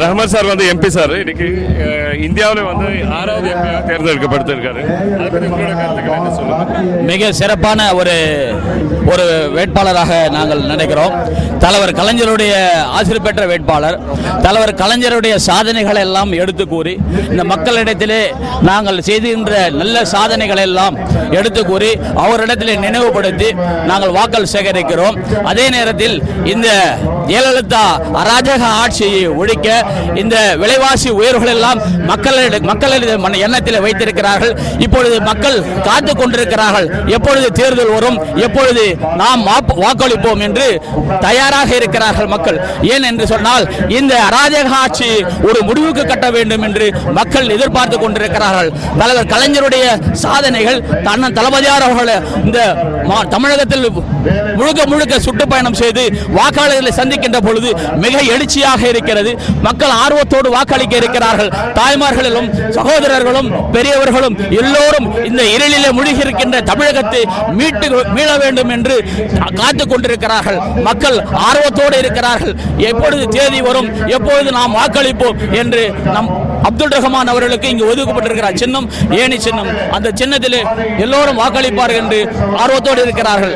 Rahman sir வந்து MP sir இன்னைக்கு இந்தியாவில் வந்து 6வது எம்பியாக தேர்ந்தெடுக்கப்பட்டிருக்காரு. அதை பற்றி உங்களோட கருத்துக்கள் என்ன சொல்லுங்க? மிக சிறப்பான ஒரு வேட்பாளராக நாங்கள் நினைக்கிறோம். தலைவர் கலைஞருடைய ஆசிரியர் பெற்ற வேட்பாளர். தலைவர் கலைஞருடைய சாதனைகளை எல்லாம் எடுத்து கூறி இந்த மக்களிடத்திலே நாங்கள் செய்துகின்ற நல்ல சாதனைகளை எல்லாம் எடுத்து கூறி அவரிடத்திலே நினைவுபடுத்தி நாங்கள் வாக்கள் சேகரிக்கிறோம். அதே நேரத்தில் இந்த ஜெயலலிதா அராஜக ஆட்சியை ஒழிக்க இந்த விலைவாசி உயர்வுகள் எல்லாம் மக்களிடம் எண்ணத்தில் வைத்திருக்கிறார்கள். இப்பொழுது மக்கள் காத்துக் கொண்டிருக்கிறார்கள். எப்பொழுது தேர்தல் வரும், எப்பொழுது நாம் வாக்களிப்போம் என்று தயாராக இருக்கிறார்கள் மக்கள். ஏன் என்று சொன்னால் இந்த அராஜக ஆட்சி ஒரு முடிவுக்கு கட்ட வேண்டும் என்று மக்கள் எதிர்பார்த்து கொண்டிருக்கிறார்கள். தலைவர் கலைஞருடைய சாதனைகள் தளபதியார் அவர்கள் இந்த தமிழகத்தில் முழுக்க சுற்றுப்பயணம் செய்து வாக்காளர்களை சந்திக்கின்ற பொழுது மிக எழுச்சியாக இருக்கிறது. மக்கள் ஆர்வத்தோடு வாக்களிக்க இருக்கிறார்கள். தாய்மார்களும் சகோதரர்களும் பெரியவர்களும் எல்லோரும் இந்த இருளிலே மூழ்கி இருக்கின்ற தமிழகத்தை மீள வேண்டும் என்று காத்துக் கொண்டிருக்கிறார்கள். மக்கள் ஆர்வத்தோடு இருக்கிறார்கள். எப்பொழுது தேதி வரும், எப்பொழுது நாம் வாக்களிப்போம் என்று நம் அப்துல் ரஹ்மான் அவர்களுக்கு இங்கு ஒதுக்கப்பட்டிருக்கிறார் சின்னம், ஏணி சின்னம். அந்த சின்னத்திலே எல்லோரும் வாக்களிப்பார்கள் என்று ஆர்வத்தோடு இருக்கிறார்கள்.